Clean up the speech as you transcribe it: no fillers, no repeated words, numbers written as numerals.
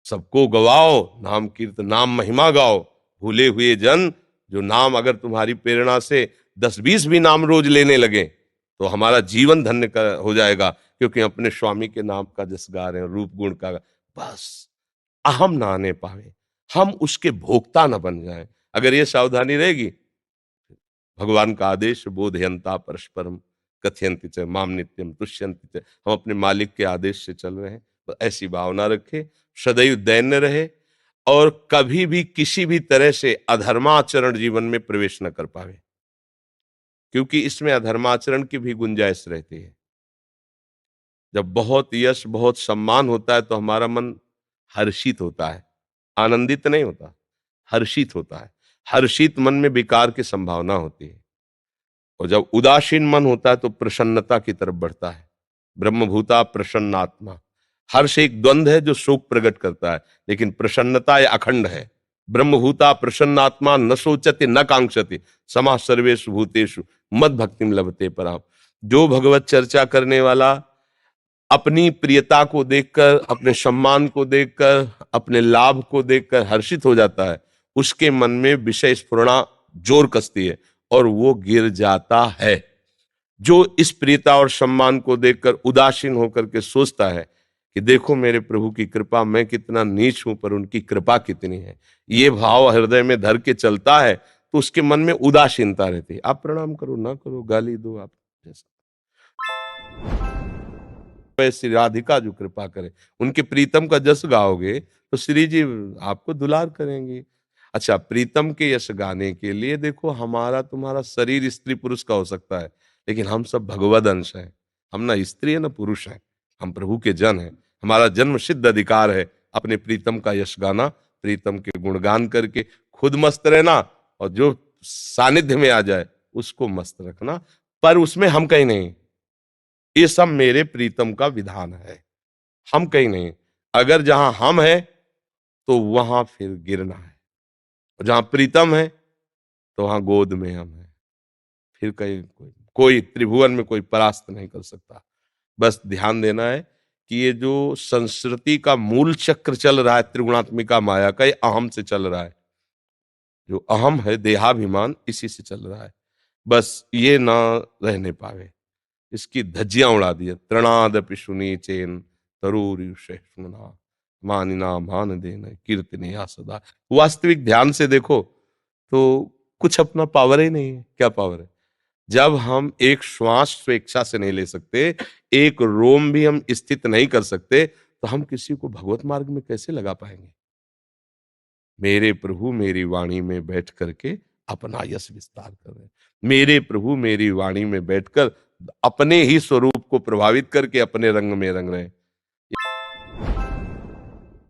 सबको गवाओ नाम कीर्त, नाम महिमा गाओ। भूले हुए जन, जो नाम अगर तुम्हारी प्रेरणा से 10-20 भी नाम रोज लेने लगे तो हमारा जीवन धन्य हो जाएगा, क्योंकि अपने स्वामी के नाम का जस गा रहे हैं, रूप गुण का। बस अहम ना आने पावे, हम उसके भोक्ता न बन जाएं। अगर ये सावधानी रहेगी, भगवान का आदेश बोधयंता परस्परम कथयंति च माम नित्यम तुष्यंति च, हम अपने मालिक के आदेश से चल रहे हैं। तो ऐसी भावना रखे, सदैव दैन्य रहे, और कभी भी किसी भी तरह से अधर्माचरण जीवन में प्रवेश न कर पावे, क्योंकि इसमें अधर्माचरण की भी गुंजाइश रहती है। जब बहुत यश, बहुत सम्मान होता है तो हमारा मन हर्षित होता है, आनंदित नहीं होता, हर्षित होता है। हर्षित मन में विकार की संभावना होती है, और जब उदासीन मन होता है तो प्रसन्नता की तरफ बढ़ता है। ब्रह्मभूता प्रसन्नात्मा। हर्ष एक द्वंद्व है जो शोक प्रकट करता है, लेकिन प्रसन्नता ये अखंड है। ब्रह्मभूता प्रसन्नात्मा न सोचते न कांक्षते समा सर्वेषु भूतेषु मद भक्तिम लभते पराम। जो भगवत चर्चा करने वाला अपनी प्रियता को देखकर, अपने सम्मान को देखकर, अपने लाभ को देखकर हर्षित हो जाता है, उसके मन में विषय स्फुरणा जोर कसती है और वो गिर जाता है। जो इस प्रियता और सम्मान को देखकर उदासीन होकर के सोचता है कि देखो मेरे प्रभु की कृपा, मैं कितना नीच हूं पर उनकी कृपा कितनी है, ये भाव हृदय में धर के चलता है, तो उसके मन में उदासीनता रहती है। आप प्रणाम करो ना करो, गाली दो, आप जैसा, श्री राधिका जो कृपा करे, उनके प्रीतम का जस गाओगे तो श्री जी आपको दुलार करेंगी। अच्छा, प्रीतम के यश गाने के लिए देखो, हमारा तुम्हारा शरीर स्त्री पुरुष का हो सकता है, लेकिन हम सब भगवद अंश हैं। हम ना स्त्री है ना पुरुष हैं, हम प्रभु के जन हैं। हमारा जन्म सिद्ध अधिकार है अपने प्रीतम का यश गाना, प्रीतम के गुणगान करके खुद मस्त रहना, और जो सानिध्य में आ जाए उसको मस्त रखना, पर उसमें हम कहीं नहीं। ये सब मेरे प्रीतम का विधान है, हम कहीं नहीं। अगर जहां हम हैं तो वहां फिर गिरना है, जहां प्रीतम है तो वहां गोद में हम हैं। फिर कहीं कोई त्रिभुवन में कोई परास्त नहीं कर सकता। बस ध्यान देना है कि ये जो संस्कृति का मूल चक्र चल रहा है, त्रिगुणात्मिका माया का, ये अहम से चल रहा है। जो अहम है, देहाभिमान, इसी से चल रहा है। बस ये ना रहने पावे, इसकी धज्जियां उड़ा दिए। तृणादपि सुनी चेन तरूरिषुना मानिना मान देन कीर्तनिया सदा। वास्तविक ध्यान से देखो तो कुछ अपना पावर ही नहीं है। क्या पावर है? जब हम एक श्वास स्वेच्छा से नहीं ले सकते, एक रोम भी हम स्थित नहीं कर सकते, तो हम किसी को भगवत मार्ग में कैसे लगा पाएंगे? मेरे प्रभु मेरी वाणी में बैठ करके अपना यश विस्तार कर रहे हैं। मेरे प्रभु मेरी वाणी में बैठकर अपने ही स्वरूप को प्रभावित करके अपने रंग में रंग रहे हैं।